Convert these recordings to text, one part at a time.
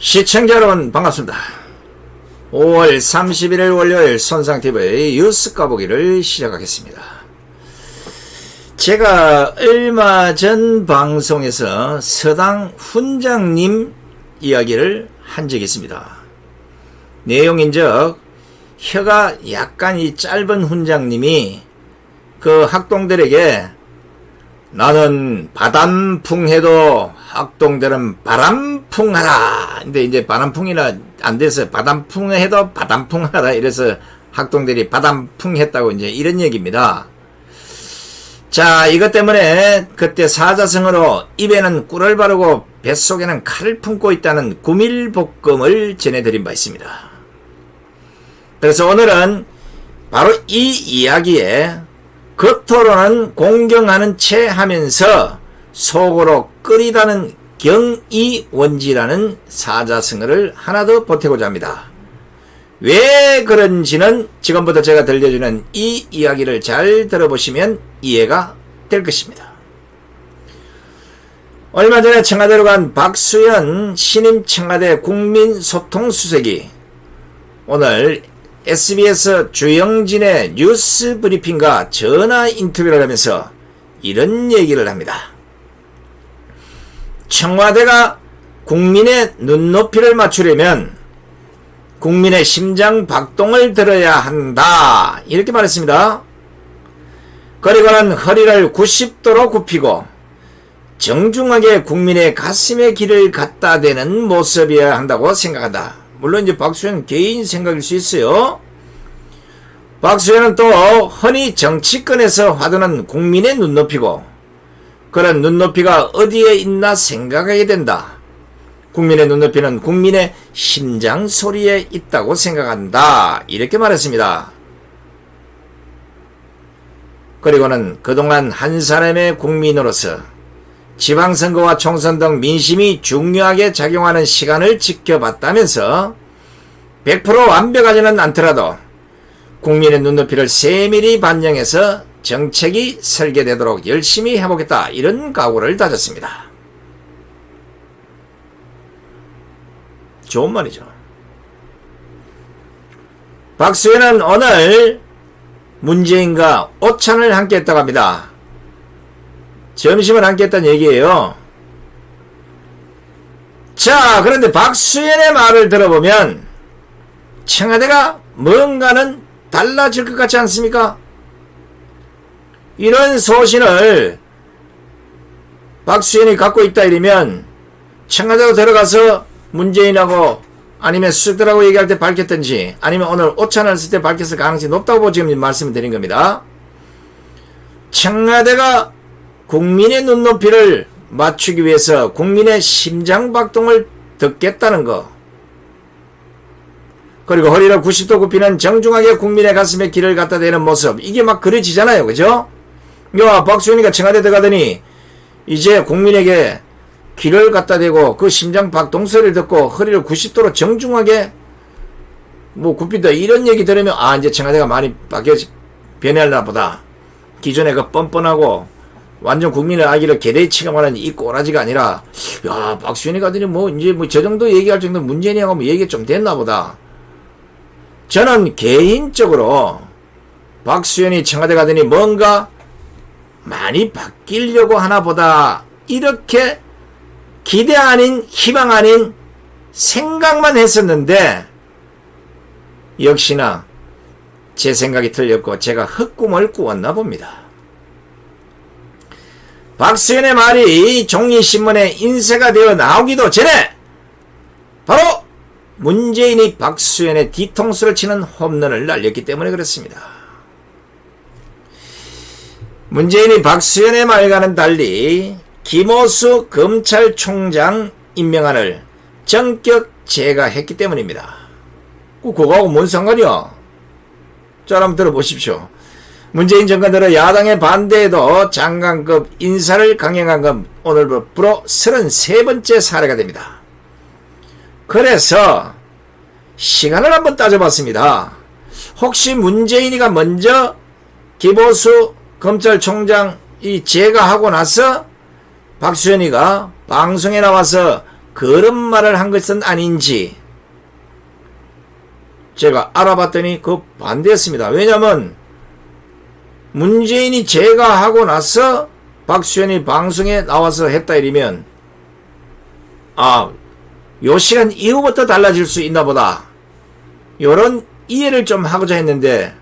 시청자 여러분 반갑습니다. 5월 31일 월요일 손상TV 뉴스 까보기를 시작하겠습니다. 제가 얼마 전 방송에서 서당 훈장님 이야기를 한 적이 있습니다. 내용인즉 혀가 약간 짧은 훈장님이 그 학동들에게 나는 바람풍해도 학동들은 바람풍하라. 근데 이제 바람풍이라 안 돼서 바람풍해도 바람풍하라. 이래서 학동들이 바람풍했다고 이제 이런 얘기입니다. 자, 이것 때문에 그때 사자성어로 입에는 꿀을 바르고 뱃속에는 칼을 품고 있다는 구밀복금을 전해드린 바 있습니다. 그래서 오늘은 바로 이 이야기에 겉으로는 공경하는 채 하면서 속으로 끓이다는 경이원지라는 사자성어를 하나 더 보태고자 합니다. 왜 그런지는 지금부터 제가 들려주는 이 이야기를 잘 들어보시면 이해가 될 것입니다. 얼마 전에 청와대로 간 박수현 신임 청와대 국민소통수석이 오늘 SBS 주영진의 뉴스 브리핑과 전화 인터뷰를 하면서 이런 얘기를 합니다. 청와대가 국민의 눈높이를 맞추려면 국민의 심장 박동을 들어야 한다. 이렇게 말했습니다. 그리고는 허리를 90도로 굽히고 정중하게 국민의 가슴에 길을 갖다 대는 모습이어야 한다고 생각한다. 물론 이제 박수현 개인 생각일 수 있어요. 박수현은 또 흔히 정치권에서 화두는 국민의 눈높이고 그런 눈높이가 어디에 있나 생각하게 된다. 국민의 눈높이는 국민의 심장 소리에 있다고 생각한다. 이렇게 말했습니다. 그리고는 그동안 한 사람의 국민으로서 지방선거와 총선 등 민심이 중요하게 작용하는 시간을 지켜봤다면서 100% 완벽하지는 않더라도 국민의 눈높이를 세밀히 반영해서 정책이 설계되도록 열심히 해보겠다. 이런 각오를 다졌습니다. 좋은 말이죠. 박수현은 오늘 문재인과 오찬을 함께 했다고 합니다. 점심을 함께 했다는 얘기예요. 자, 그런데 박수현의 말을 들어보면 청와대가 뭔가는 달라질 것 같지 않습니까? 이런 소신을 박수현이 갖고 있다 이러면 청와대로 들어가서 문재인하고 아니면 수석들하고 얘기할 때 밝혔든지 아니면 오늘 오찬을 했을 때 밝혔을 가능성이 높다고 지금 말씀을 드린 겁니다. 청와대가 국민의 눈높이를 맞추기 위해서 국민의 심장박동을 듣겠다는 거, 그리고 허리를 90도 굽히는 정중하게 국민의 가슴에 길을 갖다 대는 모습, 이게 막 그려지잖아요. 그죠? 야, 박수현이가 청와대 들어가더니 이제 국민에게 길을 갖다 대고 그 심장박동 소리를 듣고 허리를 90도로 정중하게 굽힌다, 이런 얘기 들으면 아, 이제 청와대가 많이 변해하려나 보다. 기존에 그 뻔뻔하고 완전 국민의 아기를 개대에 치감하는 이 꼬라지가 아니라, 야, 박수현이 가더니 이제 저 정도 얘기할 정도 문재인이하고 얘기 좀 됐나 보다. 저는 개인적으로 박수현이 청와대 가더니 뭔가 많이 바뀌려고 하나 보다. 이렇게 기대 아닌 희망 아닌 생각만 했었는데 역시나 제 생각이 틀렸고 제가 헛꿈을 꾸었나 봅니다. 박수현의 말이 종이신문에 인쇄가 되어 나오기도 전에 바로 문재인이 박수현의 뒤통수를 치는 홈런을 날렸기 때문에 그렇습니다. 문재인이 박수현의 말과는 달리 김호수 검찰총장 임명안을 전격 제거했기 때문입니다. 그거하고 뭔 상관이야? 자, 한번 들어보십시오. 문재인 정권 들어 야당의 반대에도 장관급 인사를 강행한 건 오늘부로 33번째 사례가 됩니다. 그래서 시간을 한번 따져봤습니다. 혹시 문재인이가 먼저 김호수 검찰총장 제거하고 나서 박수현이가 방송에 나와서 그런 말을 한 것은 아닌지 제가 알아봤더니 그 반대였습니다. 왜냐하면 문재인이 제가 하고 나서 박수현이 방송에 나와서 했다 이러면 요 시간 이후부터 달라질 수 있나 보다 요런 이해를 좀 하고자 했는데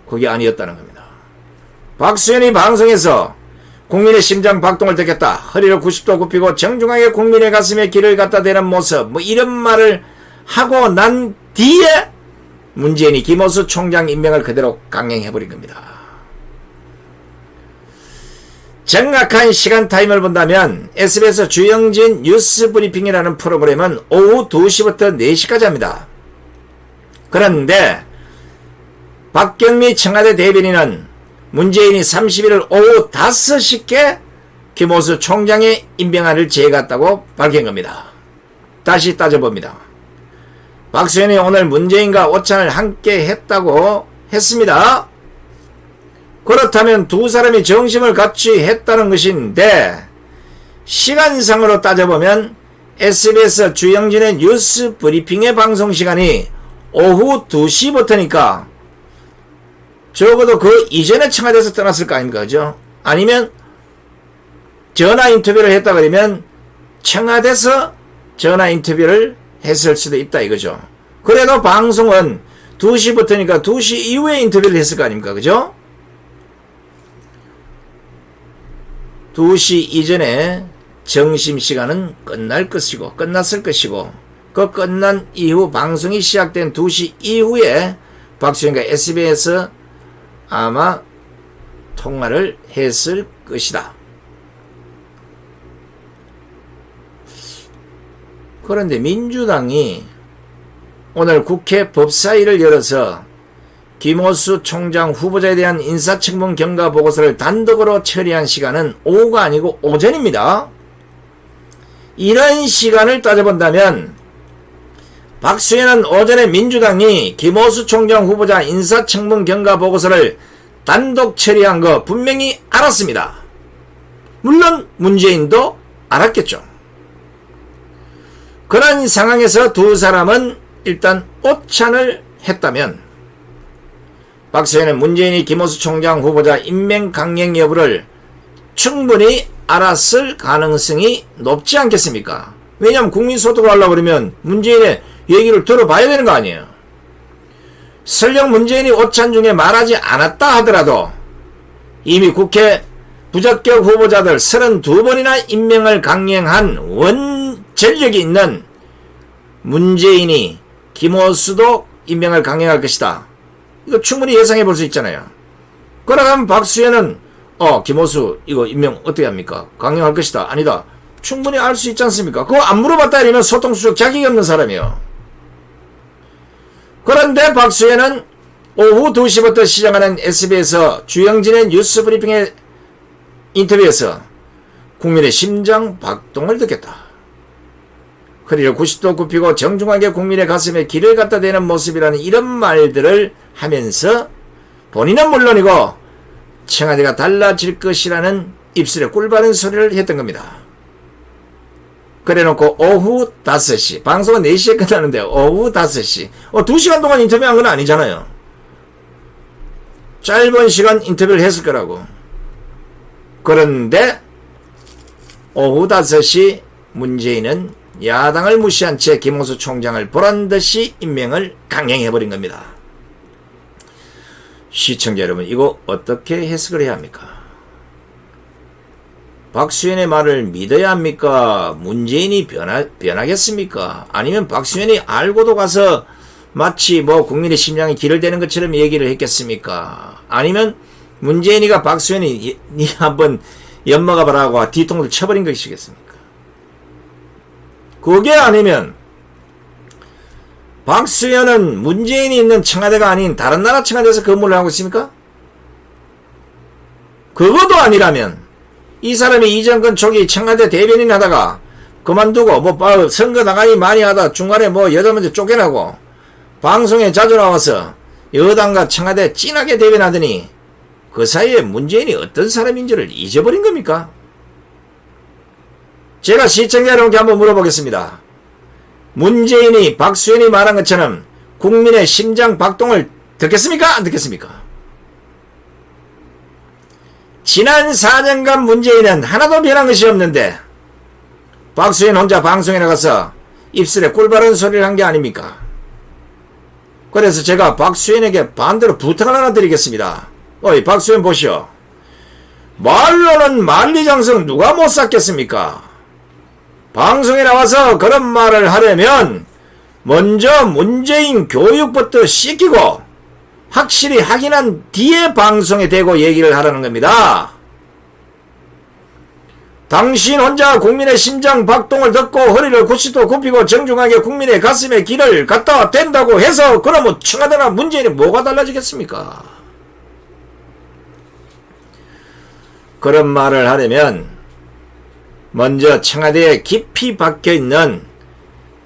그게 아니었다는 겁니다. 박수현이 방송에서 국민의 심장 박동을 듣겠다. 허리를 90도 굽히고 정중하게 국민의 가슴에 길을 갖다 대는 모습 뭐 이런 말을 하고 난 뒤에 문재인이 김호수 총장 임명을 그대로 강행해버린 겁니다. 정확한 시간 타임을 본다면 SBS 주영진 뉴스 브리핑이라는 프로그램은 오후 2시부터 4시까지 합니다. 그런데 박경미 청와대 대변인은 문재인이 31일 오후 5시께 김호수 총장의 임명안을 제거했다고 밝힌 겁니다. 다시 따져봅니다. 박수현이 오늘 문재인과 오찬을 함께 했다고 했습니다. 그렇다면 두 사람이 정심을 같이 했다는 것인데 시간상으로 따져보면 SBS 주영진의 뉴스 브리핑의 방송 시간이 오후 2시부터니까 적어도 그 이전에 청와대에서 떠났을 거 아닙니까? 그죠? 아니면 전화 인터뷰를 했다 그러면 청와대에서 전화 인터뷰를 했을 수도 있다 이거죠. 그래도 방송은 2시부터니까 2시 이후에 인터뷰를 했을 거 아닙니까? 그죠? 2시 이전에 점심시간은 끝났을 것이고 그 끝난 이후 방송이 시작된 2시 이후에 박수현과 SBS 아마 통화를 했을 것이다. 그런데 민주당이 오늘 국회 법사위를 열어서 김호수 총장 후보자에 대한 인사청문 경과 보고서를 단독으로 처리한 시간은 오후가 아니고 오전입니다. 이런 시간을 따져본다면 박수현은 오전에 민주당이 김호수 총장 후보자 인사청문 경과 보고서를 단독 처리한 거 분명히 알았습니다. 물론 문재인도 알았겠죠. 그런 상황에서 두 사람은 일단 오찬을 했다면 박수현은 문재인이 김호수 총장 후보자 임명 강행 여부를 충분히 알았을 가능성이 높지 않겠습니까? 왜냐하면 국민 소통을 하려고 그러면 문재인의 얘기를 들어봐야 되는 거 아니에요. 설령 문재인이 오찬 중에 말하지 않았다 하더라도 이미 국회 부적격 후보자들 32번이나 임명을 강행한 원전력이 있는 문재인이 김호수도 임명을 강행할 것이다. 이거 충분히 예상해 볼 수 있잖아요. 그러면 박수현은 김호수 이거 임명 어떻게 합니까? 강행할 것이다. 아니다. 충분히 알 수 있지 않습니까? 그거 안 물어봤다 이러면 소통수석 자격이 없는 사람이에요. 그런데 박수현은 오후 2시부터 시작하는 SBS 주영진의 뉴스 브리핑의 인터뷰에서 국민의 심장 박동을 듣겠다. 허리를 90도 굽히고 정중하게 국민의 가슴에 길을 갖다 대는 모습이라는 이런 말들을 하면서 본인은 물론이고 청와대가 달라질 것이라는 입술에 꿀바른 소리를 했던 겁니다. 그래놓고 오후 5시 방송은 4시에 끝나는데 오후 5시 2시간 동안 인터뷰한 건 아니잖아요. 짧은 시간 인터뷰를 했을 거라고. 그런데 오후 5시 문재인은 야당을 무시한 채 김호수 총장을 보란듯이 임명을 강행해버린 겁니다. 시청자 여러분, 이거 어떻게 해석을 해야 합니까? 박수현의 말을 믿어야 합니까? 문재인이 변하겠습니까? 아니면 박수현이 알고도 가서 마치 국민의 심장에 길을 대는 것처럼 얘기를 했겠습니까? 아니면 문재인이가 박수현이 니 한번 엿먹어 봐라고 뒤통수를 쳐버린 것이겠습니까? 그게 아니면 박수현은 문재인이 있는 청와대가 아닌 다른 나라 청와대에서 근무를 하고 있습니까? 그것도 아니라면 이 사람이 이정근 초기 청와대 대변인 하다가 그만두고 선거 나가기 많이 하다 중간에 여자 먼저 쫓겨나고 방송에 자주 나와서 여당과 청와대 진하게 대변하더니 그 사이에 문재인이 어떤 사람인지를 잊어버린 겁니까? 제가 시청자 여러분께 한번 물어보겠습니다. 문재인이 박수현이 말한 것처럼 국민의 심장 박동을 듣겠습니까? 안 듣겠습니까? 지난 4년간 문재인은 하나도 변한 것이 없는데 박수현 혼자 방송에 나가서 입술에 꿀 바른 소리를 한 게 아닙니까? 그래서 제가 박수현에게 반대로 부탁을 하나 드리겠습니다. 어이 박수현 보시오. 말로는 만리장성 누가 못 쌓겠습니까? 방송에 나와서 그런 말을 하려면 먼저 문재인 교육부터 시키고 확실히 확인한 뒤에 방송에 대고 얘기를 하라는 겁니다. 당신 혼자 국민의 심장 박동을 듣고 허리를 90도 굽히고 정중하게 국민의 가슴에 길을 갖다 댄다고 해서 그러면 청와대나 문재인이 뭐가 달라지겠습니까? 그런 말을 하려면 먼저 청와대에 깊이 박혀있는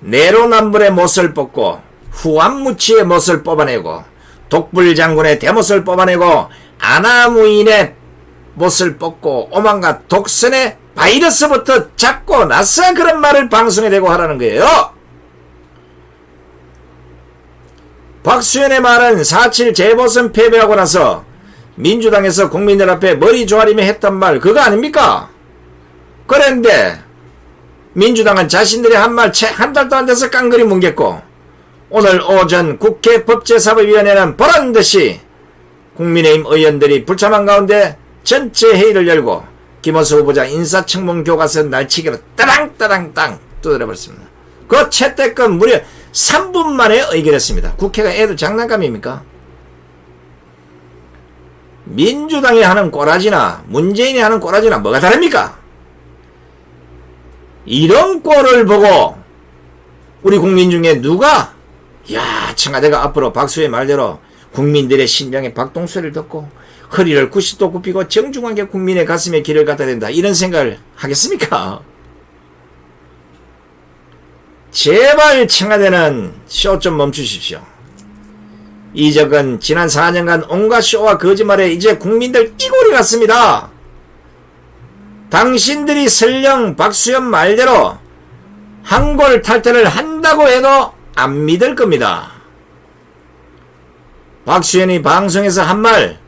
내로남불의 못을 뽑고 후한무치의 못을 뽑아내고 독불장군의 대못을 뽑아내고 아나무인의 못을 뽑고 오만과 독선의 바이러스부터 잡고 나서 그런 말을 방송에 대고 하라는 거예요. 박수현의 말은 4.7 재보선 패배하고 나서 민주당에서 국민들 앞에 머리 조아리며 했던 말 그거 아닙니까? 그런데 민주당은 자신들이 한 말 채 한 달도 안 돼서 깡그리 뭉갰고 오늘 오전 국회 법제사법위원회는 보란듯이 국민의힘 의원들이 불참한 가운데 전체 회의를 열고 김호수 후보자 인사청문 교과서 날치기로 따랑따랑땅 두드려버렸습니다. 그 채택권 무려 3분 만에 의결했습니다. 국회가 애들 장난감입니까? 민주당이 하는 꼬라지나 문재인이 하는 꼬라지나 뭐가 다릅니까? 이런 꼴을 보고 우리 국민 중에 누가 야 청와대가 앞으로 박수의 말대로 국민들의 심장의 박동소리를 듣고 허리를 90도 굽히고 정중하게 국민의 가슴에 길을 갖다 댄다 이런 생각을 하겠습니까? 제발 청와대는 쇼 좀 멈추십시오. 이적은 지난 4년간 온갖 쇼와 거짓말에 이제 국민들 이골이 갔습니다. 당신들이 설령 박수현 말대로 한골 탈퇴를 한다고 해도 안 믿을 겁니다. 박수현이 방송에서 한 말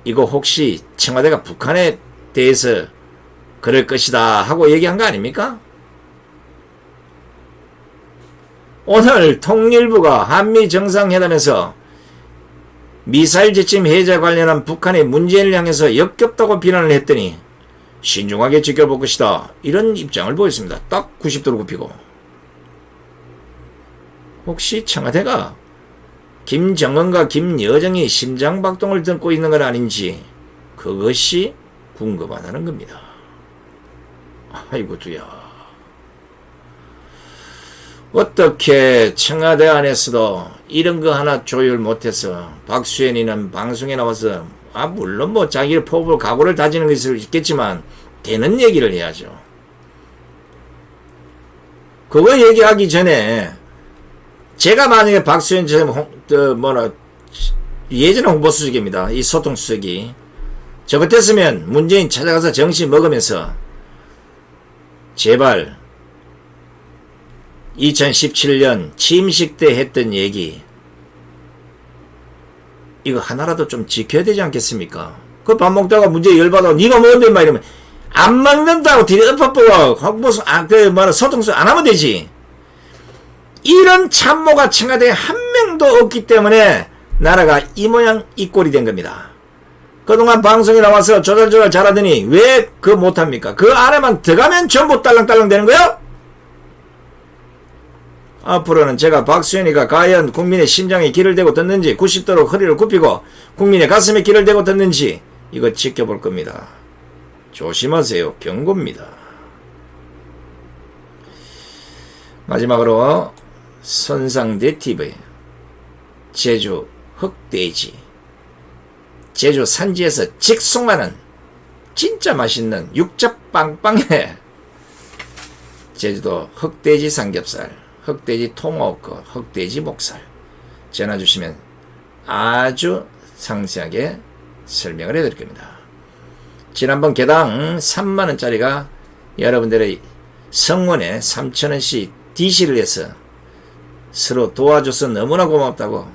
이거 혹시 청와대가 북한에 대해서 그럴 것이다 하고 얘기한 거 아닙니까? 오늘 통일부가 한미정상회담에서 미사일 지침 해제 관련한 북한의 문재인을 향해서 역겹다고 비난을 했더니 신중하게 지켜볼 것이다 이런 입장을 보였습니다. 딱 90도로 굽히고 혹시 청와대가 김정은과 김여정이 심장박동을 듣고 있는 건 아닌지 그것이 궁금하다는 겁니다. 아이고 두야 어떻게 청와대 안에서도 이런 거 하나 조율 못해서 박수현이는 방송에 나와서 물론 뭐 자기의 포부를 각오를 다지는 것일 수 있겠지만 되는 얘기를 해야죠. 그거 얘기하기 전에 제가 만약에 박수현처럼 예전에 홍보수석입니다. 이 소통수석이 저 같았으면 문재인 찾아가서 정신 먹으면서 제발 2017년 취임식 때 했던 얘기 이거 하나라도 좀 지켜야 되지 않겠습니까? 그 밥 먹다가 문제 열받아 니가 뭔데 막 이러면 안 먹는다고 뒤에 엎어보고 홍보수 소통수 안 하면 되지. 이런 참모가 청와대에 한 명도 없기 때문에 나라가 이 모양 이 꼴이 된 겁니다. 그동안 방송에 나와서 조잘조잘 잘하더니 왜 그거 못합니까? 그 안에만 들어가면 전부 딸랑딸랑 되는 거요? 앞으로는 제가 박수현이가 과연 국민의 심장에 길을 대고 듣는지 90도로 허리를 굽히고 국민의 가슴에 길을 대고 듣는지 이거 지켜볼 겁니다. 조심하세요. 경고입니다. 마지막으로 선상대 TV 제주 흑돼지 제주 산지에서 직송하는 진짜 맛있는 육즙 빵빵해 제주도 흑돼지 삼겹살 흑돼지 통어국, 흑돼지 목살 전화 주시면 아주 상세하게 설명을 해드릴 겁니다. 지난번 개당 3만원짜리가 여러분들의 성원에 3,000원씩 DC를 해서 서로 도와줘서 너무나 고맙다고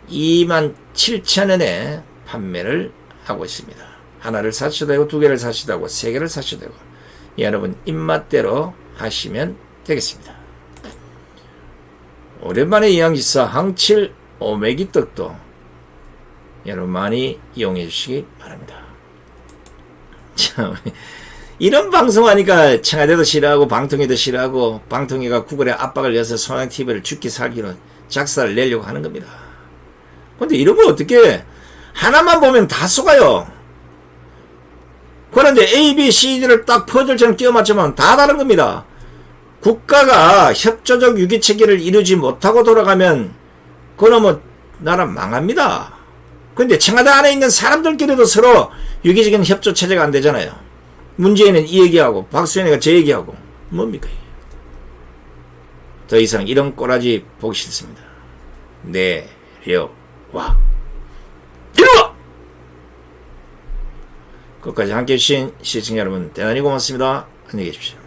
27,000원에 판매를 하고 있습니다. 하나를 사셔도 되고 2개를 사셔도 되고 3개를 사셔도 되고 여러분 입맛대로 하시면 되겠습니다. 오랜만에 이양지사 항칠 오메기 떡도 여러분 많이 이용해 주시기 바랍니다. 참, 이런 방송하니까 청와대도 싫어하고 방통위도 싫어하고 방통위가 구글에 압박을 해서 소양TV를 죽기 살기로 작사를 내려고 하는 겁니다. 근데 이러면 어떻게 하나만 보면 다 속아요. 그런데 A, B, C, D를 딱 퍼즐처럼 끼워 맞추면 다 다른 겁니다. 국가가 협조적 유기체계를 이루지 못하고 돌아가면 그러면 나라 망합니다. 근데 청와대 안에 있는 사람들끼리도 서로 유기적인 협조체제가 안 되잖아요. 문재인은 이 얘기하고 박수현이가 저 얘기하고 뭡니까 이게. 더 이상 이런 꼬라지 보기 싫습니다. 내려와 이리와. 끝까지 함께해 주신 시청자 여러분 대단히 고맙습니다. 안녕히 계십시오.